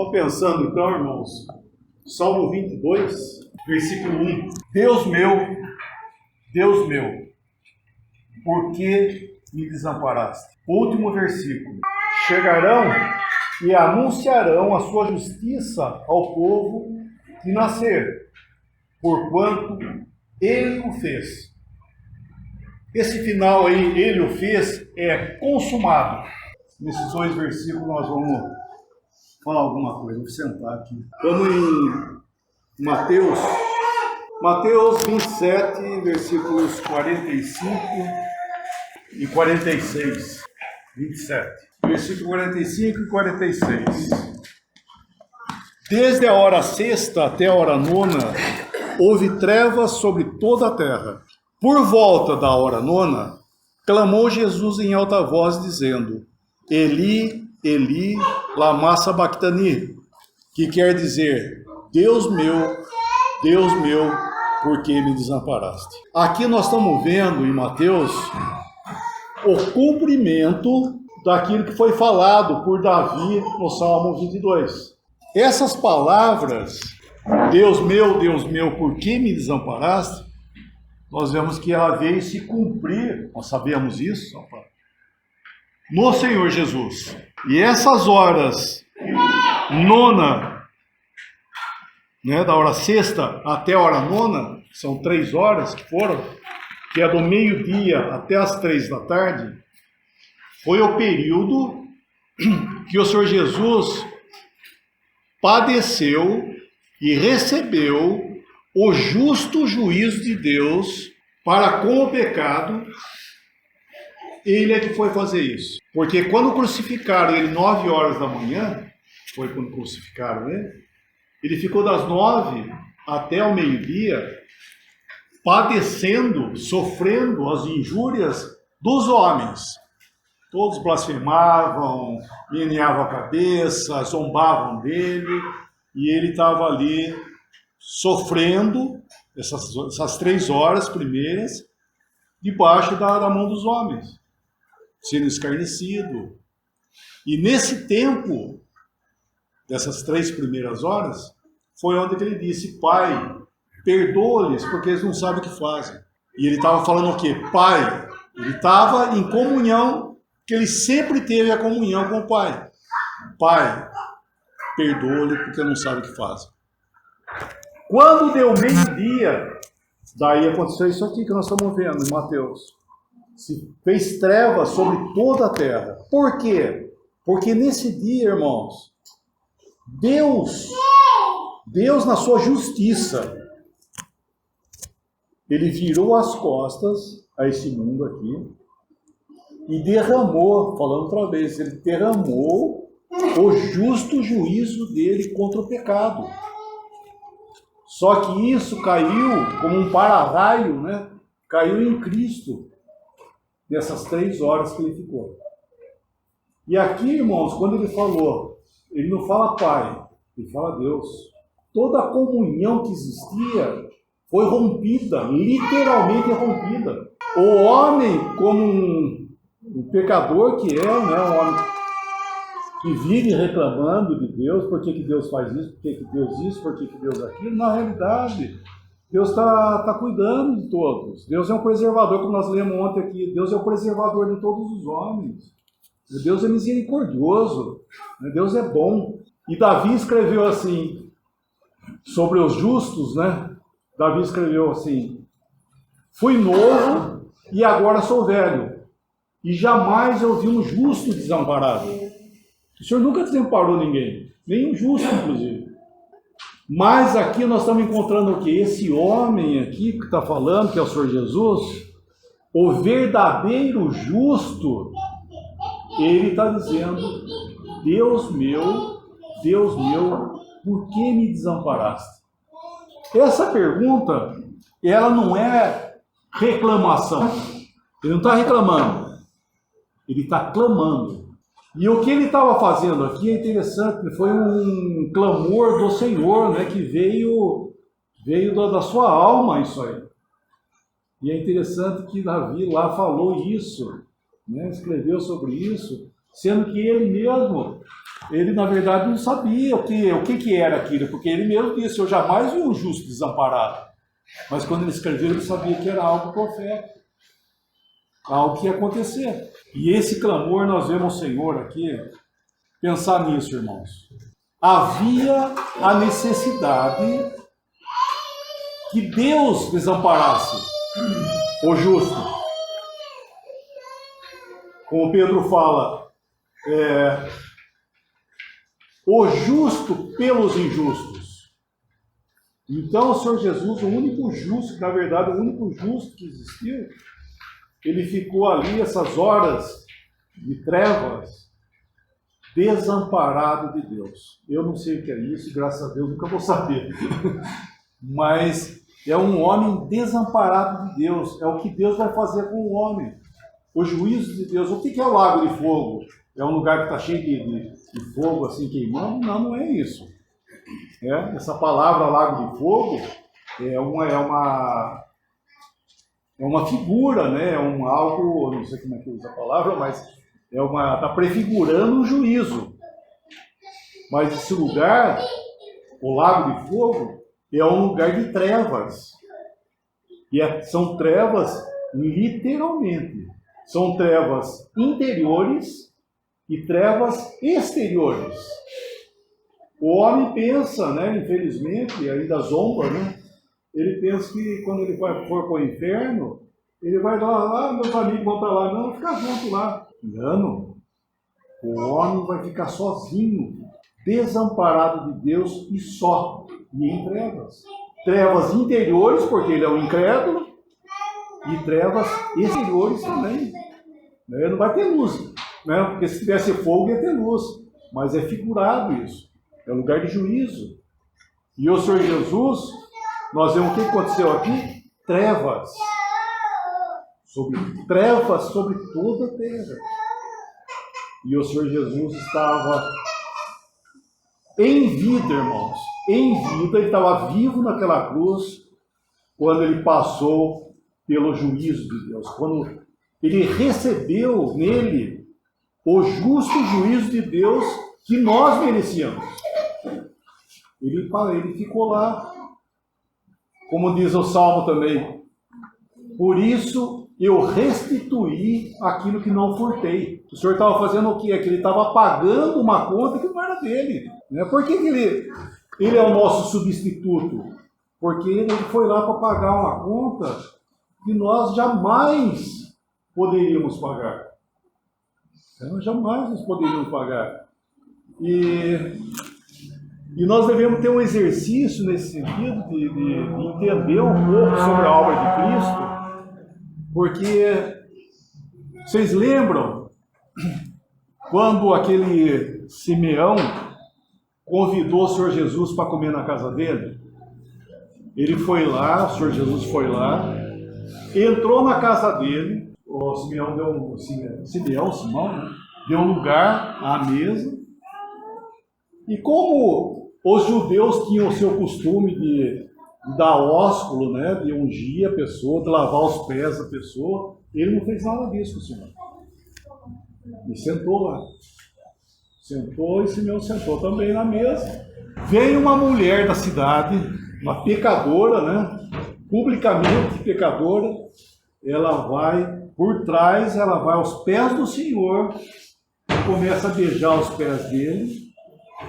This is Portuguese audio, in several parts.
Estou pensando então, irmãos, Salmo 22, versículo 1. Deus meu, por que me desamparaste? Último versículo. Chegarão e anunciarão a sua justiça ao povo que nascer, porquanto ele o fez. Esse final aí, ele o fez, é consumado. Nesses dois versículos nós vamos falar alguma coisa. Vou sentar aqui. Vamos em Mateus 27, versículos 45 e 46. 27. Versículo 45 e 46. Desde a hora sexta até a hora nona, houve trevas sobre toda a terra. Por volta da hora nona, clamou Jesus em alta voz, dizendo: Eli, Eli, lama sabachthani, que quer dizer: Deus meu, por que me desamparaste? Aqui nós estamos vendo em Mateus o cumprimento daquilo que foi falado por Davi no Salmo 22. Essas palavras, Deus meu, por que me desamparaste? Nós vemos que ela veio se cumprir, nós sabemos isso, no Senhor Jesus. E essas horas, nona, da hora sexta até a hora nona, são 3 horas que foram, que é do meio-dia até as 3 da tarde, foi o período que o Senhor Jesus padeceu e recebeu o justo juízo de Deus para com o pecado. Ele é que foi fazer isso. Porque quando crucificaram ele 9 horas da manhã, foi quando crucificaram ele ficou das 9 até o meio-dia padecendo, sofrendo as injúrias dos homens. Todos blasfemavam, meneavam a cabeça, zombavam dele, e ele estava ali sofrendo essas 3 horas primeiras debaixo da mão dos homens, sendo escarnecido. E nesse tempo, dessas 3 primeiras horas, foi onde ele disse: Pai, perdoa-lhes, porque eles não sabem o que fazem. E ele estava falando o quê? Pai. Ele estava em comunhão, que ele sempre teve a comunhão com o Pai. Pai, perdoa-lhe, porque não sabem o que fazem. Quando deu meio-dia, daí aconteceu isso aqui que nós estamos vendo em Mateus. Se fez trevas sobre toda a terra. Por quê? Porque nesse dia, irmãos, Deus na sua justiça, ele virou as costas a esse mundo aqui e derramou, falando outra vez, ele derramou o justo juízo dele contra o pecado. Só que isso caiu como um para-raio, caiu em Cristo, nessas 3 horas que ele ficou. E aqui, irmãos, quando ele falou, ele não fala Pai, ele fala Deus. Toda a comunhão que existia foi rompida, literalmente rompida. O homem, como um pecador que é, um homem que vive reclamando de Deus, por que Deus faz isso, por que Deus isso, por que Deus aquilo, na realidade, Deus está cuidando de todos. Deus é um preservador, como nós lemos ontem aqui, Deus é o preservador de todos os homens. Deus é misericordioso, Deus é bom. E Davi escreveu assim, sobre os justos, Davi escreveu assim: fui novo e agora sou velho, e jamais eu vi um justo desamparado. O Senhor nunca desamparou ninguém, nem um justo, inclusive. Mas aqui nós estamos encontrando o quê? Esse homem aqui que está falando, que é o Senhor Jesus, o verdadeiro justo, ele está dizendo: Deus meu, por que me desamparaste? Essa pergunta, ela não é reclamação. Ele não está reclamando, ele está clamando. E o que ele estava fazendo aqui é interessante, foi um clamor do Senhor, que veio da sua alma isso aí. E é interessante que Davi lá falou isso, escreveu sobre isso, sendo que ele mesmo Ele, na verdade, não sabia o que era aquilo, porque ele mesmo disse, eu jamais vi um justo desamparado. Mas quando ele escreveu, ele sabia que era algo profético, algo que ia acontecer. E esse clamor, nós vemos o Senhor aqui, pensar nisso, irmãos. Havia a necessidade que Deus desamparasse o justo. Como Pedro fala, o justo pelos injustos. Então, o Senhor Jesus, o único justo, na verdade, o único justo que existiu, ele ficou ali, essas horas de trevas, desamparado de Deus. Eu não sei o que é isso, graças a Deus nunca vou saber. Mas é um homem desamparado de Deus. É o que Deus vai fazer com o homem. O juízo de Deus. O que é o lago de fogo? É um lugar que está cheio de fogo assim queimando? Não, não é isso. Essa palavra lago de fogo é uma figura, né? Algo, não sei como é que usa a palavra, mas está prefigurando um juízo. Mas esse lugar, o lago de fogo, é um lugar de trevas. E são trevas literalmente. São trevas interiores e trevas exteriores. O homem pensa, né, infelizmente, ainda zomba, né? Ele pensa que quando ele for para o inferno, ele vai lá, meus amigos vão para lá. Não, ficar junto lá. Engano. O homem vai ficar sozinho, desamparado de Deus e só. E em trevas. Trevas interiores, porque ele é um incrédulo, e trevas exteriores também. Não vai ter luz, né? Porque se tivesse fogo ia ter luz. Mas é figurado isso. É um lugar de juízo. E o Senhor Jesus, nós vemos o que aconteceu aqui? Trevas sobre toda a terra. E o Senhor Jesus estava em vida, irmãos. Em vida, ele estava vivo naquela cruz quando ele passou pelo juízo de Deus. Quando ele recebeu nele o justo juízo de Deus que nós merecíamos. Ele ficou lá. Como diz o Salmo também. Por isso eu restituí aquilo que não furtei. O Senhor estava fazendo o quê? É que ele estava pagando uma conta que não era dele. Né? Por que ele é o nosso substituto? Porque ele foi lá para pagar uma conta que nós jamais poderíamos pagar. Nós jamais poderíamos pagar. E nós devemos ter um exercício nesse sentido de entender um pouco sobre a obra de Cristo, porque vocês lembram quando aquele Simeão convidou o Senhor Jesus para comer na casa dele? Ele foi lá, o Senhor Jesus foi lá, entrou na casa dele, o Simeão Simão, né? Deu lugar à mesa, e como os judeus tinham o seu costume de dar ósculo, né, de ungir a pessoa, de lavar os pés da pessoa, ele não fez nada disso com o Senhor. E sentou lá. Sentou e Simeão sentou também na mesa. Veio uma mulher da cidade, uma pecadora, né, publicamente pecadora, ela vai por trás, ela vai aos pés do Senhor, começa a beijar os pés dele,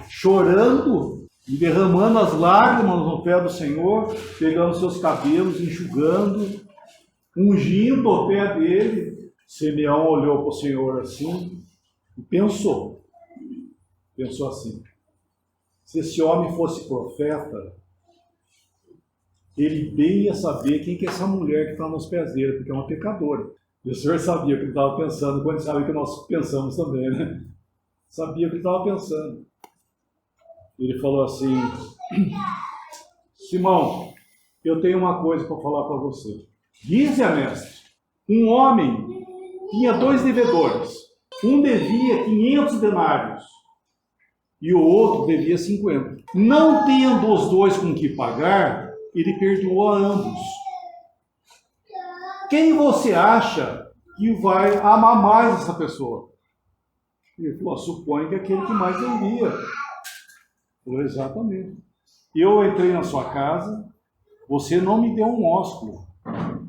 chorando e derramando as lágrimas no pé do Senhor, pegando seus cabelos, enxugando, ungindo o pé dele. Simeão olhou para o Senhor assim e pensou assim: se esse homem fosse profeta, ele bem ia saber quem que é essa mulher que está nos pés dele, porque é uma pecadora. E o Senhor sabia o que ele estava pensando, quando ele sabe o que nós pensamos também, né? Sabia o que ele estava pensando. Ele falou assim: Simão, eu tenho uma coisa para falar para você. Dize-a, mestre. Um homem tinha 2 devedores. Um devia 500 denários e o outro devia 50. Não tendo os 2 com que pagar, ele perdoou a ambos. Quem você acha que vai amar mais essa pessoa? Ele falou, suponho que é aquele que mais envia. Falou, exatamente. Eu entrei na sua casa, você não me deu um ósculo.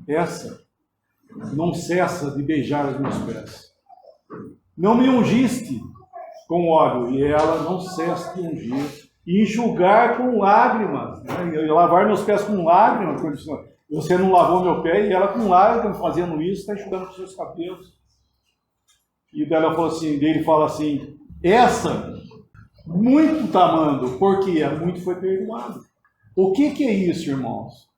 Essa não cessa de beijar os meus pés. Não me ungiste com óleo, e ela não cessa de ungir. E enxugar com lágrimas, né? Lavar meus pés com lágrimas. Você não lavou meu pé, e ela com lágrimas fazendo isso, está enxugando os seus cabelos. E dela falou assim, dele fala assim, essa muito está amando, porque muito foi perdoado. O que é isso, irmãos?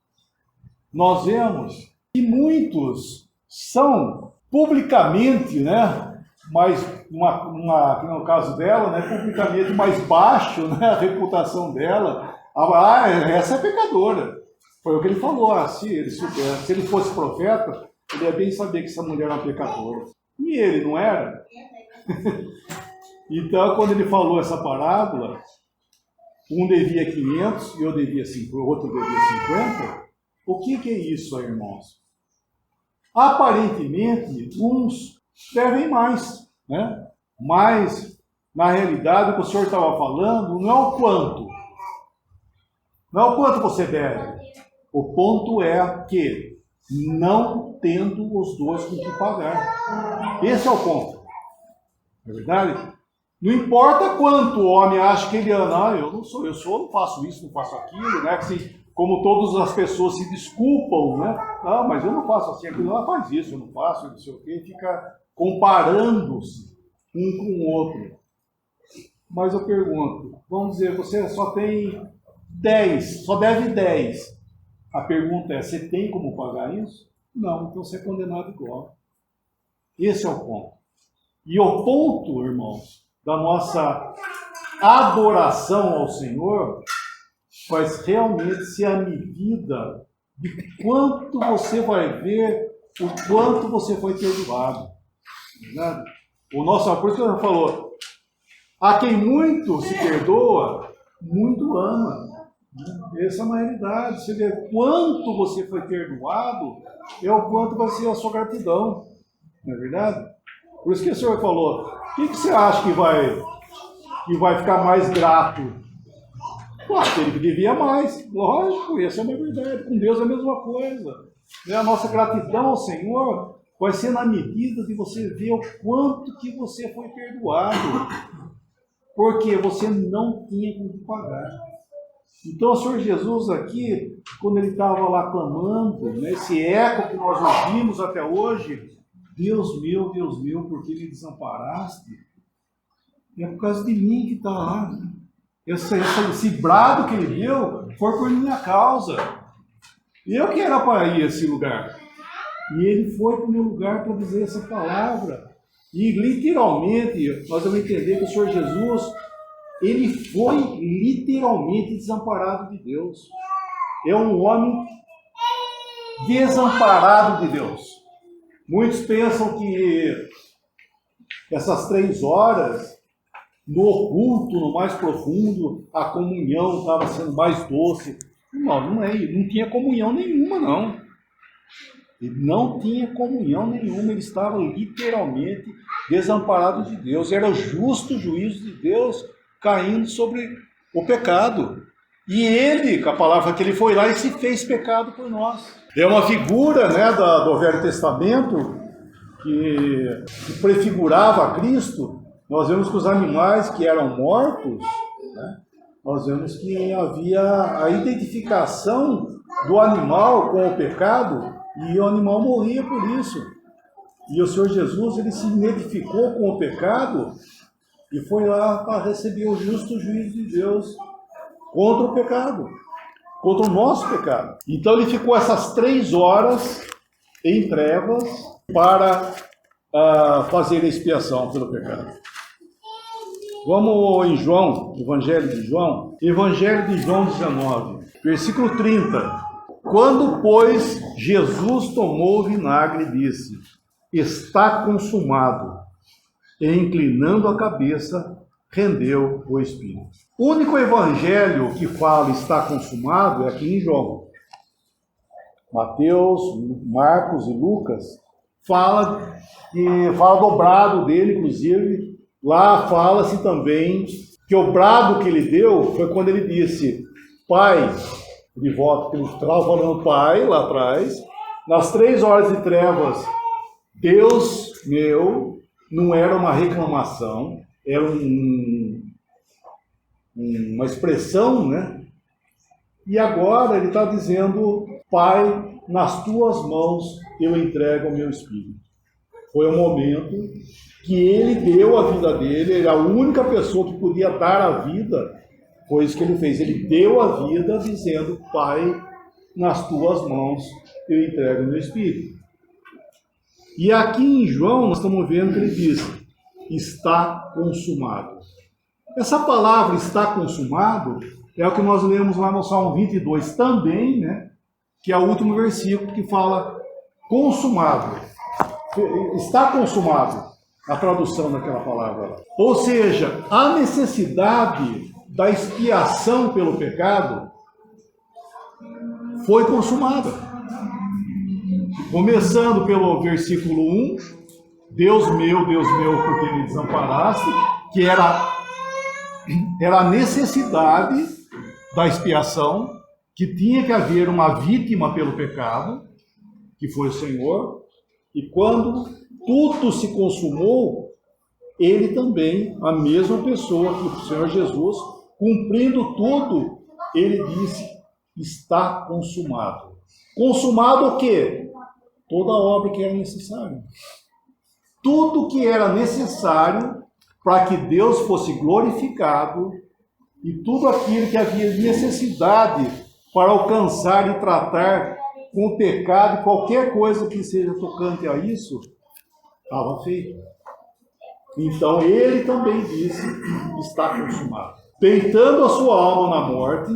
Nós vemos que muitos são publicamente, né? Mas no caso dela, né, publicamente mais baixo, né, a reputação dela. Essa é pecadora. Foi o que ele falou. Se ele fosse profeta, ele ia bem saber que essa mulher era uma pecadora. E ele não era? Então, quando ele falou essa parábola, um devia 500 e eu devia 5, o outro devia 50. O que é isso aí, irmãos? Aparentemente, uns devem mais, né? Mas, na realidade, o que o senhor estava falando não é o quanto. Não é o quanto você deve. O ponto é que, não tendo os dois com que pagar. Esse é o ponto. Não é verdade? Não importa quanto o homem acha que ele ama. Eu não faço isso, não faço aquilo, né? Como todas as pessoas se desculpam, né? Não, mas eu não faço assim, aquilo, ela faz isso, eu não faço, não sei o quê, fica comparando-se um com o outro. Mas eu pergunto, vamos dizer, você só tem 10, só deve 10. A pergunta é, você tem como pagar isso? Não, então você é condenado igual. Esse é o ponto. E o ponto, irmãos, da nossa adoração ao Senhor vai realmente ser a medida de quanto você vai ver, o quanto você foi perdoado. Né? O nosso apóstolo falou, a quem muito se perdoa, muito ama. Essa é uma realidade. Você vê quanto você foi perdoado, é o quanto vai ser a sua gratidão. Não é verdade? Por isso que o Senhor falou, o que você acha que vai ficar mais grato? Ele que devia mais, lógico, essa é uma verdade. Com Deus é a mesma coisa. A nossa gratidão ao Senhor vai ser na medida de você ver o quanto que você foi perdoado. Porque você não tinha como pagar. Então o Senhor Jesus aqui, quando ele estava lá clamando, né, esse eco que nós ouvimos até hoje, Deus meu, por que me desamparaste? É por causa de mim que está lá. Esse brado que ele deu foi por minha causa. Eu que era para ir a esse lugar. E ele foi para o meu lugar para dizer essa palavra. E literalmente, nós vamos entender que o Senhor Jesus, ele foi literalmente desamparado de Deus. É um homem desamparado de Deus. Muitos pensam que essas 3 horas, no oculto, no mais profundo, a comunhão estava sendo mais doce. Não é, não tinha comunhão nenhuma, não. Ele não tinha comunhão nenhuma, ele estava literalmente desamparado de Deus. Era o justo juízo de Deus caindo sobre o pecado. E ele, com a palavra que ele foi lá e se fez pecado por nós. É uma figura, né, do Velho Testamento que prefigurava Cristo. Nós vemos que os animais que eram mortos, né, nós vemos que havia a identificação do animal com o pecado e o animal morria por isso. E o Senhor Jesus, ele se identificou com o pecado e foi lá para receber o justo juízo de Deus contra o pecado, contra o nosso pecado. Então ele ficou essas 3 horas em trevas para fazer a expiação pelo pecado. Vamos em João, Evangelho de João 19, versículo 30. Quando, pois, Jesus tomou o vinagre e disse, está consumado, e inclinando a cabeça, rendeu o Espírito. O único evangelho que fala está consumado é aqui em João. Mateus, Marcos e Lucas fala dobrado dele, inclusive, Lá fala-se também que o brado que ele deu foi quando ele disse, Pai, de volta, que ele estava falando Pai lá atrás, nas 3 horas de trevas, Deus meu, não era uma reclamação, era uma expressão, né? E agora ele está dizendo, Pai, nas tuas mãos eu entrego o meu espírito. Foi o momento que ele deu a vida dele, ele era a única pessoa que podia dar a vida, foi isso que ele fez. Ele deu a vida dizendo, Pai, nas tuas mãos eu entrego o meu espírito. E aqui em João nós estamos vendo que ele diz, está consumado. Essa palavra está consumado é o que nós lemos lá no Salmo 22 também, né? Que é o último versículo que fala consumado. Está consumado, a tradução daquela palavra. Ou seja, a necessidade da expiação pelo pecado foi consumada. Começando pelo versículo 1, Deus meu, por que me desamparaste, que era a necessidade da expiação, que tinha que haver uma vítima pelo pecado, que foi o Senhor, e quando tudo se consumou, ele também, a mesma pessoa que o Senhor Jesus, cumprindo tudo, ele disse, está consumado. Consumado o quê? Toda a obra que era necessária. Tudo que era necessário para que Deus fosse glorificado e tudo aquilo que havia necessidade para alcançar e tratar com o pecado, qualquer coisa que seja tocante a isso, estava feito. Então ele também disse, está consumado. Deitando a sua alma na morte,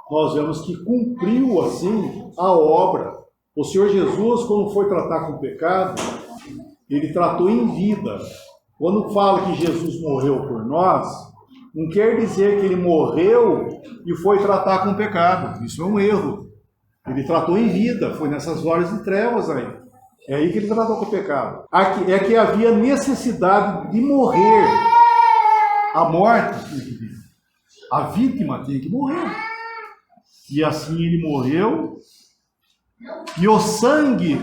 nós vemos que cumpriu assim a obra. O Senhor Jesus, quando foi tratar com o pecado, ele tratou em vida. Quando fala que Jesus morreu por nós, não quer dizer que ele morreu e foi tratar com o pecado. Isso é um erro. Ele tratou em vida, foi nessas horas de trevas aí. É aí que ele tratou com o pecado. É que havia necessidade de morrer. A morte tinha que vir. A vítima tinha que morrer. E assim ele morreu. E o sangue,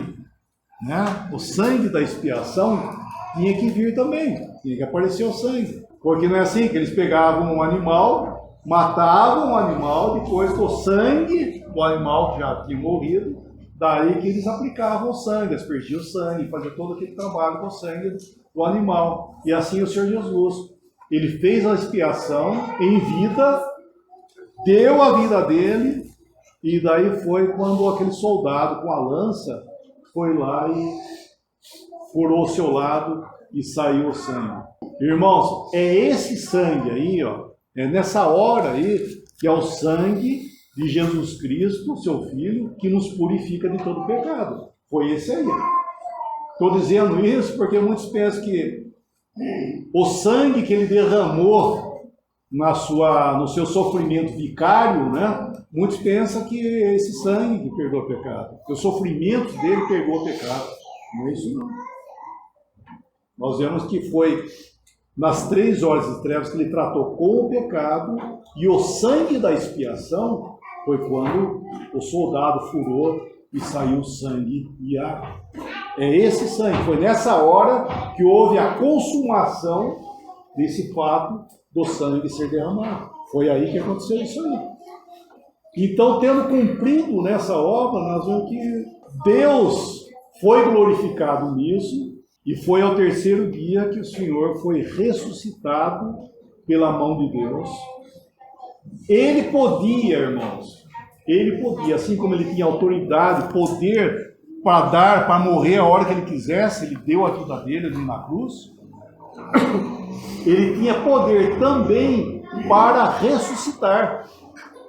né? O sangue da expiação tinha que vir também. Tinha que aparecer o sangue. Porque não é assim que eles pegavam um animal, matavam o animal, depois com o sangue do animal que já tinha morrido, daí que eles aplicavam o sangue, aspergiam o sangue, faziam todo aquele trabalho com o sangue do animal. E assim o Senhor Jesus, ele fez a expiação em vida, deu a vida dele, e daí foi quando aquele soldado com a lança foi lá e furou o seu lado e saiu o sangue. Irmãos, é esse sangue aí, ó, é nessa hora aí, que é o sangue de Jesus Cristo, seu Filho, que nos purifica de todo pecado. Foi esse aí. Estou dizendo isso porque muitos pensam que o sangue que ele derramou no seu sofrimento vicário, né? Muitos pensam que é esse sangue que perdoa o pecado. Que o sofrimento dele perdoa o pecado. Não é isso não. Nós vemos que foi nas 3 horas de trevas que ele tratou com o pecado, e o sangue da expiação foi quando o soldado furou e saiu sangue e água. É esse sangue, foi nessa hora que houve a consumação desse fato do sangue ser derramado. Foi aí que aconteceu isso aí. Então, tendo cumprido nessa obra, nós vemos que Deus foi glorificado nisso, e foi ao 3º dia que o Senhor foi ressuscitado pela mão de Deus. Ele podia, irmãos, assim como ele tinha autoridade, poder para dar, para morrer a hora que ele quisesse, ele deu a vida dele ali na cruz. Ele tinha poder também para ressuscitar.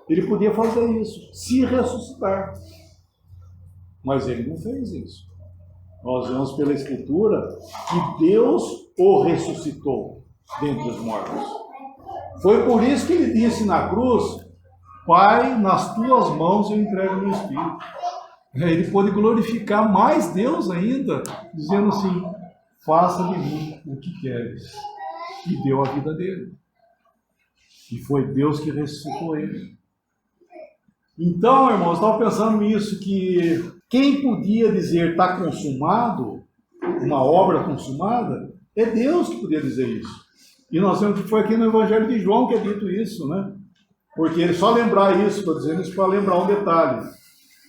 Ele podia fazer isso, se ressuscitar. Mas ele não fez isso. Nós vemos pela Escritura que Deus o ressuscitou dentre os mortos. Foi por isso que ele disse na cruz, Pai, nas tuas mãos eu entrego o meu espírito. Ele pôde glorificar mais Deus ainda, dizendo assim, faça de mim o que queres. e deu a vida dele. E foi Deus que ressuscitou ele. Então, irmãos, estava pensando nisso, que quem podia dizer está consumado, uma obra consumada, é Deus que podia dizer isso. E nós vemos que foi aqui no Evangelho de João que é dito isso, né? Porque ele só lembrar isso, estou dizendo isso para lembrar um detalhe.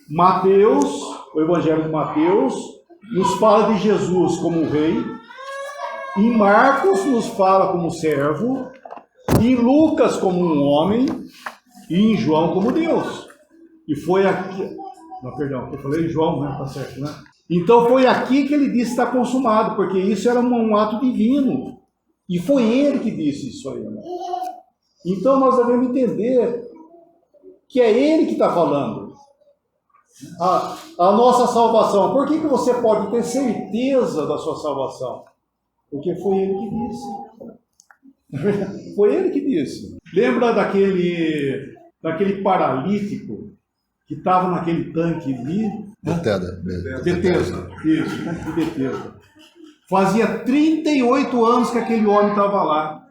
Mateus, o Evangelho de Mateus, nos fala de Jesus como rei, em Marcos nos fala como servo, em Lucas como um homem, e em João como Deus. E foi aqui... Não, perdão, eu falei João, né? Tá certo, né? Então foi aqui que ele disse está consumado, porque isso era um ato divino. E foi ele que disse isso aí, né? Então nós devemos entender que é ele que está falando. A nossa salvação. Por que você pode ter certeza da sua salvação? Porque foi ele que disse. Foi ele que disse. Lembra daquele paralítico que estava naquele tanque ali? Betesda. Isso, tanque de Betesda. Fazia 38 anos que aquele homem estava lá,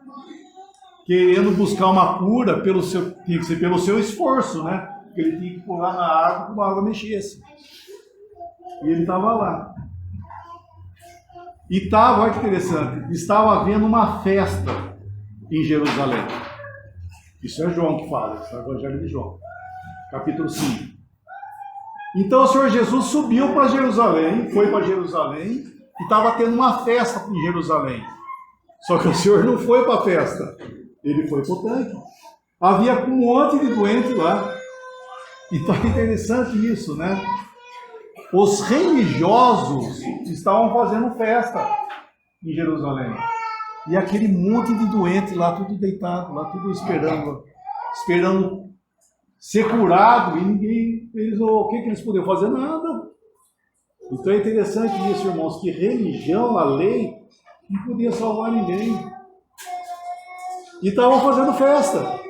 querendo buscar uma cura tinha que ser pelo seu esforço, né? Porque ele tinha que pular na água para a água mexesse. E ele estava lá. E estava, olha que interessante, estava havendo uma festa em Jerusalém. Isso é João que fala, isso é o Evangelho de João, capítulo 5. Então o Senhor Jesus subiu para Jerusalém, foi para Jerusalém, e estava tendo uma festa em Jerusalém. Só que o Senhor não foi para a festa, ele foi para o tanque. Havia um monte de doente lá. Então é interessante isso, né? Os religiosos estavam fazendo festa em Jerusalém. E aquele monte de doente lá, tudo deitado, lá tudo esperando ser curado, e ninguém, o que eles podiam fazer? Nada. Então é interessante isso, irmãos, que religião, a lei, não podia salvar ninguém. E estavam fazendo festa.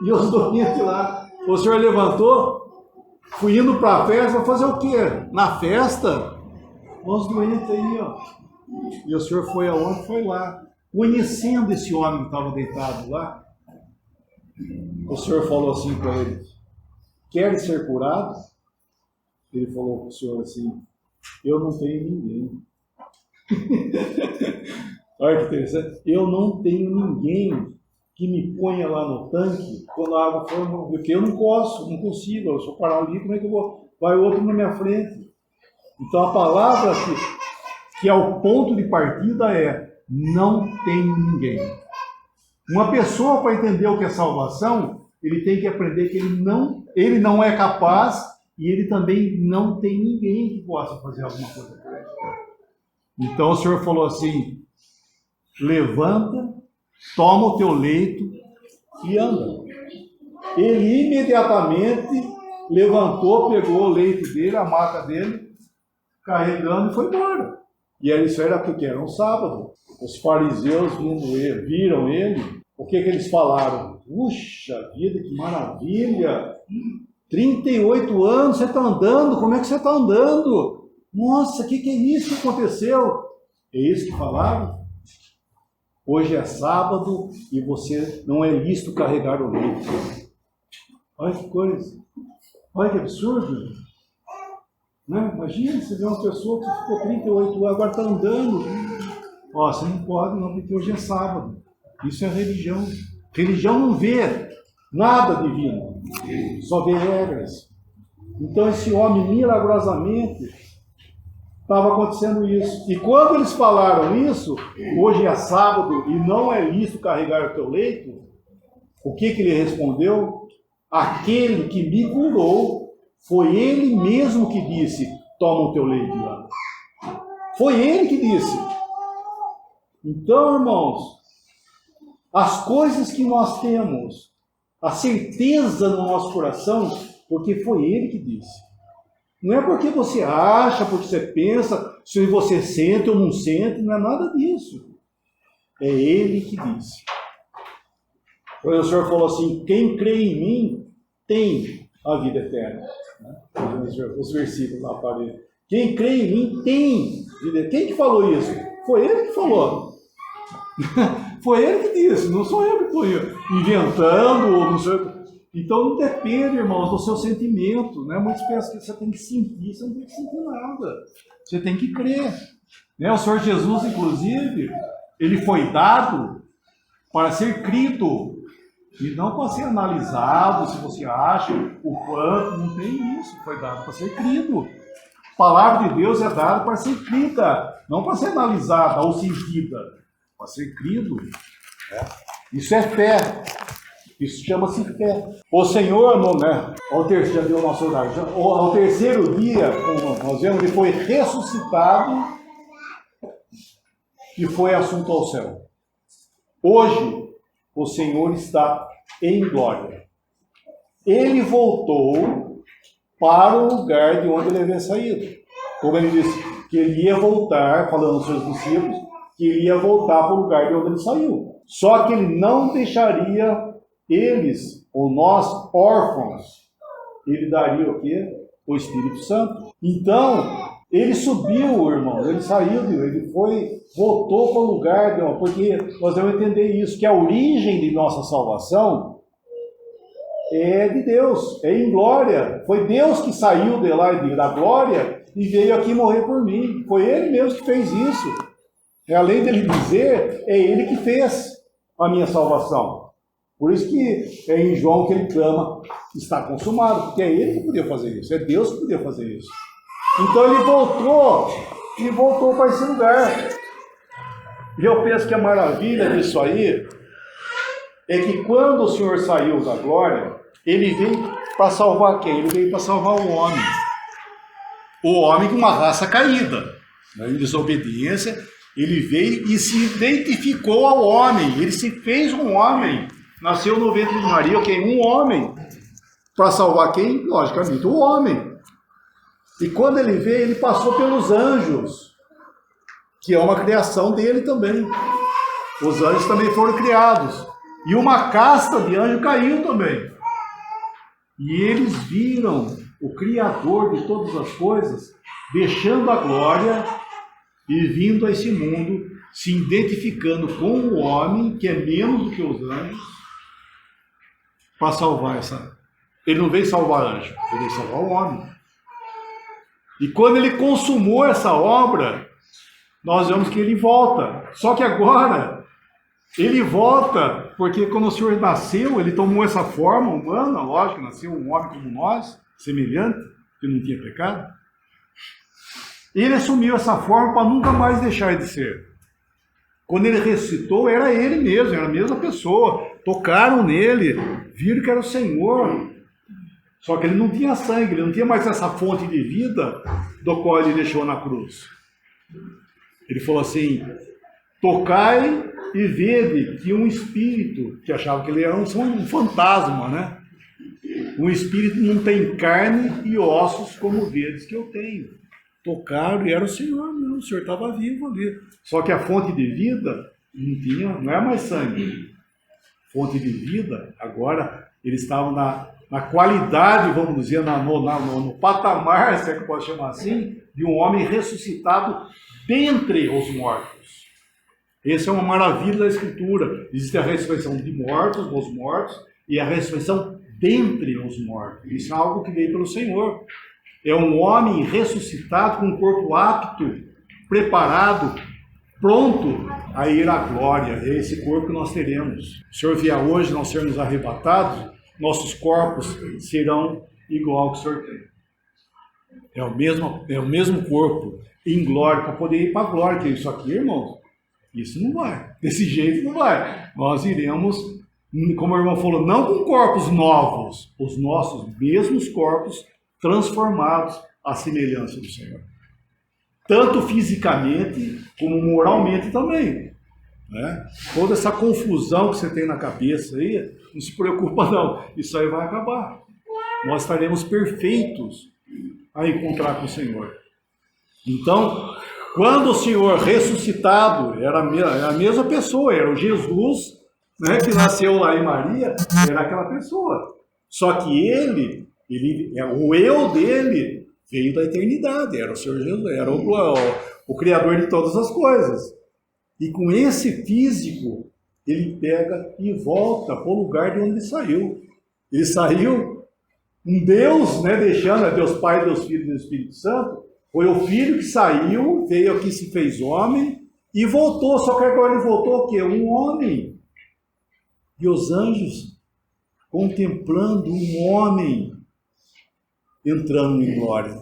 E os doentes lá, o Senhor levantou, fui indo para a festa, vai fazer o quê? Na festa? Os doentes aí, ó. E o Senhor foi aonde? Foi lá. Conhecendo esse homem que estava deitado lá, o Senhor falou assim para ele: quer ser curado? Ele falou para o Senhor assim: eu não tenho ninguém. Olha que interessante. Eu não tenho ninguém que me ponha lá no tanque quando a água for, porque eu não consigo, eu sou paralítico, como é que eu vou? Vai outro na minha frente. Então a palavra que é o ponto de partida é: não tenho ninguém. Uma pessoa, para entender o que é salvação, ele tem que aprender que ele não é capaz, e ele também não tem ninguém que possa fazer alguma coisa por ele. Então o Senhor falou assim: levanta, toma o teu leito e anda. Ele imediatamente levantou, pegou o leito dele, a maca dele, carregando e foi embora. E isso era porque era um sábado. Os fariseus viram ele. O que eles falaram? Puxa vida, que maravilha! 38 anos, você está andando? Como é que você está andando? Nossa, o que é isso que aconteceu? É isso que falaram? Hoje é sábado e você não é lícito carregar o leito. Olha que coisa. Olha que absurdo. Né? Imagina você ver uma pessoa que ficou 38 anos, agora está andando. Ó, você não pode não, porque hoje é sábado. Isso é religião. Religião não vê nada divino, só vê regras. Então esse homem, milagrosamente, estava acontecendo isso. E quando eles falaram isso, hoje é sábado e não é lícito carregar o teu leito, o que ele respondeu? Aquele que me curou, foi ele mesmo que disse: toma o teu leito lá. Foi ele que disse. Então, irmãos, as coisas que nós temos, a certeza no nosso coração, porque foi ele que disse. Não é porque você acha, porque você pensa, se você sente ou não sente, não é nada disso. É ele que disse. O Senhor falou assim: quem crê em mim tem a vida eterna. Os versículos lá para ele. Quem crê em mim tem vida eterna. Quem que falou isso? Foi ele que falou. Foi ele que disse, não sou eu que estou inventando, ou não sei. Então não depende, irmãos, do seu sentimento, né? Muitos pensam que você tem que sentir, você não tem que sentir nada. Você tem que crer. Né? O Senhor Jesus, inclusive, ele foi dado para ser crido, e não para ser analisado, se você acha, o quanto, não tem isso, foi dado para ser crido. A palavra de Deus é dada para ser crida, não para ser analisada ou sentida, para ser crido. Isso é fé. Isso chama-se fé. O Senhor, né, ao terceiro dia, como nós vemos, ele foi ressuscitado e foi assunto ao céu. Hoje, o Senhor está em glória. Ele voltou para o lugar de onde ele havia saído. Como ele disse, que ele ia voltar, falando aos seus discípulos, que ele ia voltar para o lugar de onde ele saiu. Só que ele não deixaria eles, ou nós, órfãos. Ele daria o quê? O Espírito Santo. Então, ele subiu, irmão, ele saiu, ele voltou para o lugar, porque nós devemos entender isso, que a origem de nossa salvação é de Deus, é em glória. Foi Deus que saiu de lá da glória e veio aqui morrer por mim. Foi Ele mesmo que fez isso. Além dele dizer, é Ele que fez a minha salvação. Por isso que é em João que ele clama, está consumado, porque é Ele que podia fazer isso, é Deus que podia fazer isso. Então ele voltou para esse lugar. E eu penso que a maravilha disso aí é que quando o Senhor saiu da glória, ele veio para salvar quem? Ele veio para salvar o homem. O homem com uma raça caída, né? Em desobediência, ele veio e se identificou ao homem. Ele se fez um homem. Nasceu no ventre de Maria, quem? Um homem. Para salvar quem? Logicamente, o homem. E quando ele veio, ele passou pelos anjos, que é uma criação dele também. Os anjos também foram criados. E uma casta de anjo caiu também. E eles viram o Criador de todas as coisas, deixando a glória e vindo a esse mundo, se identificando com o homem, que é menos do que os anjos, para salvar essa. Ele não veio salvar anjo, ele veio salvar o homem. E quando ele consumou essa obra, nós vemos que ele volta. Só que agora, ele volta, porque quando o Senhor nasceu, ele tomou essa forma humana, lógico, nasceu um homem como nós, semelhante, que não tinha pecado. Ele assumiu essa forma para nunca mais deixar de ser. Quando ele ressuscitou, era ele mesmo, era a mesma pessoa. Tocaram nele, viram que era o Senhor. Só que ele não tinha sangue, ele não tinha mais essa fonte de vida do qual ele deixou na cruz. Ele falou assim, tocai e vede que um espírito, que achava que ele era um fantasma, né? Um espírito não tem carne e ossos como vedes que eu tenho. Tocaram e era o Senhor mesmo, o Senhor estava vivo ali. Só que a fonte de vida não é mais sangue. Fonte de vida, agora eles estavam na qualidade, vamos dizer, no patamar, se é que eu posso chamar assim, de um homem ressuscitado dentre os mortos. Essa é uma maravilha da Escritura. Existe a ressurreição de mortos, dos mortos, e a ressurreição dentre os mortos. Isso é algo que veio pelo Senhor. É um homem ressuscitado com um corpo apto, preparado, pronto a ir à glória. É esse corpo que nós teremos. Se o Senhor vier hoje, nós sermos arrebatados, nossos corpos serão igual ao que o Senhor tem. É o mesmo corpo em glória, para poder ir para a glória. Que isso aqui, irmãos, isso não vai. Desse jeito não vai. Nós iremos, como o irmão falou, não com corpos novos, os nossos mesmos corpos transformados à semelhança do Senhor. Tanto fisicamente, como moralmente também. Né? Toda essa confusão que você tem na cabeça aí, não se preocupa não, isso aí vai acabar. Nós estaremos perfeitos a encontrar com o Senhor. Então, quando o Senhor ressuscitado, era a mesma pessoa, era o Jesus, né, que nasceu lá em Maria, era aquela pessoa. Só que o eu dele veio da eternidade, era o Senhor Jesus, era o Criador de todas as coisas. E com esse físico, ele pega e volta para o lugar de onde ele saiu. Ele saiu, um Deus, né, deixando, Deus Pai, Deus Filho e Deus Espírito Santo, foi o Filho que saiu, veio aqui, se fez homem e voltou. Só que agora ele voltou o quê? Um homem. E os anjos contemplando um homem entrando em glória,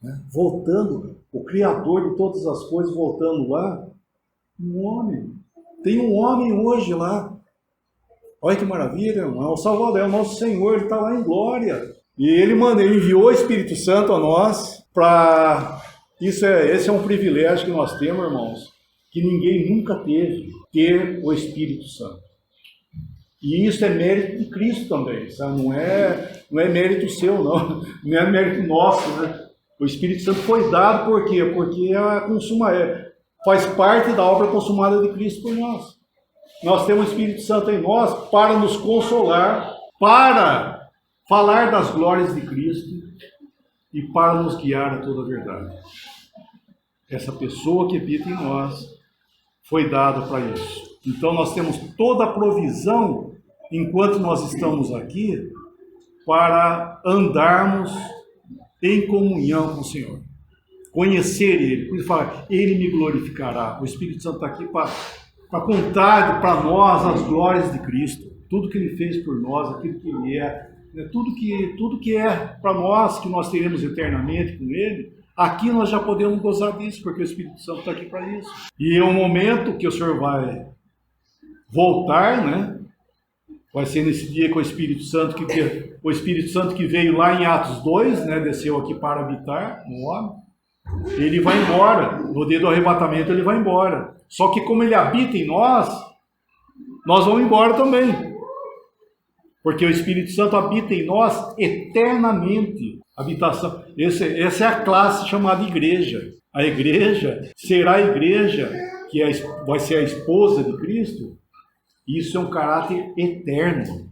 né? Voltando, o Criador de todas as coisas voltando lá, um homem. Tem um homem hoje lá. Olha que maravilha, irmão. É o Salvador, é o nosso Senhor, ele está lá em glória. E ele enviou o Espírito Santo a nós para... Esse é um privilégio que nós temos, irmãos, que ninguém nunca teve, ter o Espírito Santo. E isso é mérito de Cristo também, sabe? Não é mérito seu, não é mérito nosso, né? O Espírito Santo foi dado por quê? Porque faz parte da obra consumada de Cristo por nós. Nós temos o Espírito Santo em nós para nos consolar, para falar das glórias de Cristo e para nos guiar a toda a verdade. Essa pessoa que habita em nós foi dada para isso. Então nós temos toda a provisão, enquanto nós estamos aqui, para andarmos em comunhão com o Senhor. Conhecer Ele. Por isso fala, Ele me glorificará. O Espírito Santo está aqui para contar para nós as glórias de Cristo. Tudo que Ele fez por nós, aquilo que Ele é. Tudo que é para nós, que nós teremos eternamente com Ele, aqui nós já podemos gozar disso, porque o Espírito Santo está aqui para isso. E é um momento que o Senhor vai voltar, né? Vai ser nesse dia com o Espírito Santo que veio lá em Atos 2, né? Desceu aqui para habitar no homem. Ele vai embora. No dia do arrebatamento ele vai embora. Só que como ele habita em nós vamos embora também. Porque o Espírito Santo habita em nós eternamente. Habitação. Essa é a classe chamada igreja. A igreja será a igreja que vai ser a esposa de Cristo. Isso é um caráter eterno.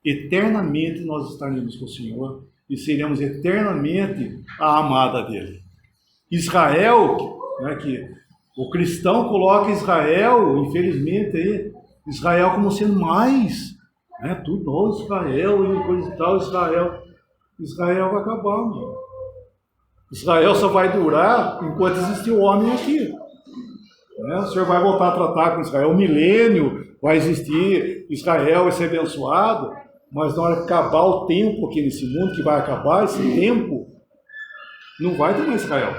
Eternamente nós estaremos com o Senhor e seremos eternamente a amada dele. Israel, né, que o cristão coloca Israel, infelizmente, aí, Israel como sendo mais, né, tudo, Israel e coisa e tal, Israel vai acabar, mano. Israel só vai durar enquanto existir o homem aqui. Né? O Senhor vai voltar a tratar com Israel, o milênio vai existir, Israel vai ser abençoado, mas na hora que acabar o tempo aqui nesse mundo, que vai acabar esse tempo, não vai ter mais Israel.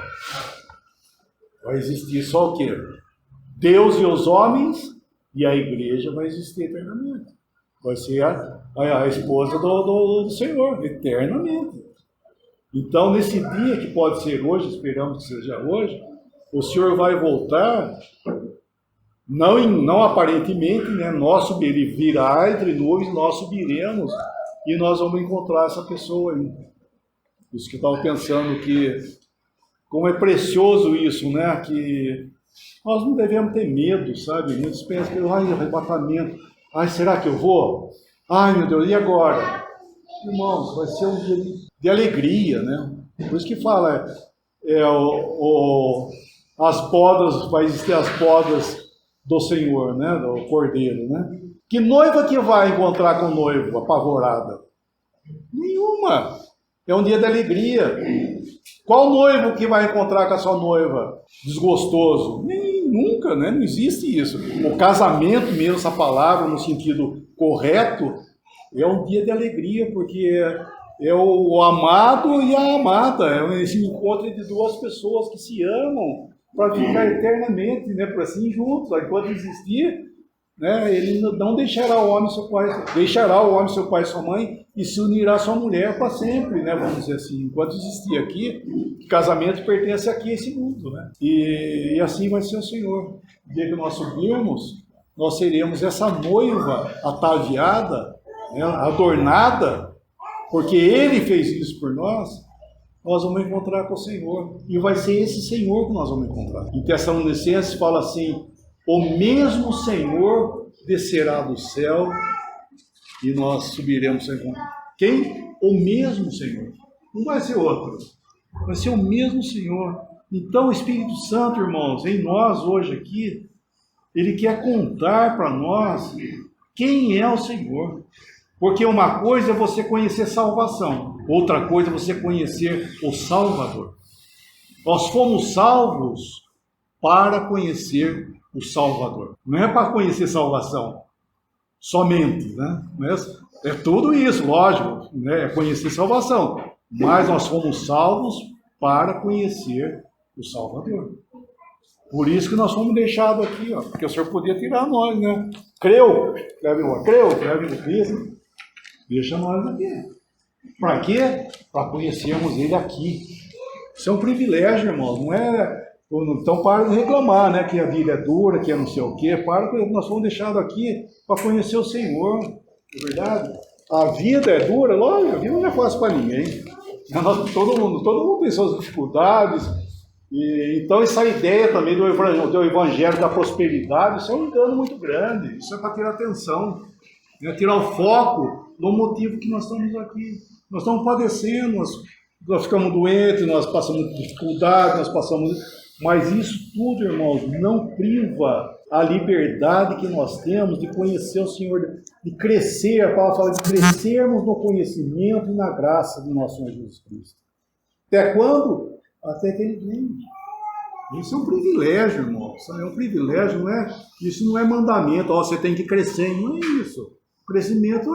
Vai existir só o quê? Deus e os homens, e a igreja vai existir eternamente. Vai ser a esposa do Senhor, eternamente. Então, nesse dia, que pode ser hoje, esperamos que seja hoje, o Senhor vai voltar, não aparentemente, né? Ele virá entre nuvens, nós subiremos, e nós vamos encontrar essa pessoa aí. Isso que eu estava pensando que, como é precioso isso, né? Que nós não devemos ter medo, sabe? Muitos pensam que, arrebatamento, será que eu vou? Meu Deus, e agora? Irmãos, vai ser um dia de alegria, né? Por isso que fala, as bodas, vai existir as bodas do Senhor, né? Do Cordeiro, né? Que noiva que vai encontrar com o noivo apavorada? Nenhuma. É um dia de alegria. Qual noivo que vai encontrar com a sua noiva desgostoso? Nunca, né? Não existe isso. O casamento mesmo, essa palavra no sentido correto, é um dia de alegria, porque é o amado e a amada. É esse encontro de duas pessoas que se amam para ficar eternamente, né? Por assim juntos. Enquanto existir, né? Ele não deixará o homem seu pai e sua mãe e se unirá à sua mulher para sempre, né? Vamos dizer assim. Enquanto existir aqui, casamento pertence aqui a esse mundo, né? E assim vai ser o Senhor. No dia que nós subirmos, nós seremos essa noiva ataviada, né? Adornada, porque Ele fez isso por nós. Nós vamos encontrar com o Senhor. E vai ser esse Senhor que nós vamos encontrar. Em Tessalonicenses fala assim: o mesmo Senhor descerá do céu e nós subiremos a encontrar. Quem? O mesmo Senhor. Não vai ser outro. Vai ser o mesmo Senhor. Então o Espírito Santo, irmãos, em nós hoje aqui, Ele quer contar para nós quem é o Senhor. Porque uma coisa é você conhecer salvação, outra coisa é você conhecer o Salvador. Nós fomos salvos para conhecer o Salvador. Não é para conhecer salvação somente, né? É tudo isso, lógico, né? É conhecer salvação. Mas nós fomos salvos para conhecer o Salvador. Por isso que nós fomos deixados aqui, ó, porque o Senhor podia tirar nós, né? Creu, escreve no Cristo, deixa nós aqui. Para quê? Para conhecermos Ele aqui. Isso é um privilégio, irmão. Não é. Então, para de reclamar, né? Que a vida é dura, que é não sei o quê. Para que nós fomos deixados aqui para conhecer o Senhor. É verdade? A vida é dura, lógico, a vida não é fácil para ninguém. Todo mundo tem suas dificuldades. E, então, essa ideia também do evangelho da prosperidade, isso é um engano muito grande. Isso é para tirar atenção, né? Tirar o foco do motivo que nós estamos aqui. Nós estamos padecendo, nós ficamos doentes, nós passamos dificuldade, mas isso tudo, irmãos, não priva a liberdade que nós temos de conhecer o Senhor, de crescer, a palavra fala de crescermos no conhecimento e na graça do nosso Senhor Jesus Cristo. Até quando? Até que Ele venha. Isso é um privilégio, irmão. Isso é um privilégio, não é? Isso não é mandamento, você tem que crescer, não é isso. O crescimento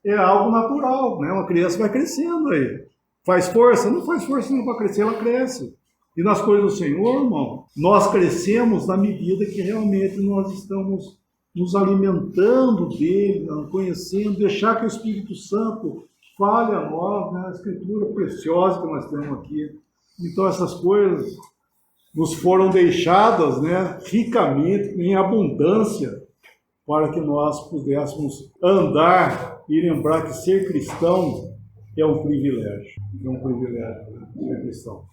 é algo natural, né? Uma criança vai crescendo aí. Faz força? Não faz força nenhuma para crescer, ela cresce. E nas coisas do Senhor, irmão, nós crescemos na medida que realmente nós estamos nos alimentando dele, conhecendo, deixar que o Espírito Santo fale a nós, né? A Escritura preciosa que nós temos aqui. Então essas coisas nos foram deixadas, né, ricamente, em abundância, para que nós pudéssemos andar e lembrar que ser cristão é um privilégio. É um privilégio, né, ser cristão.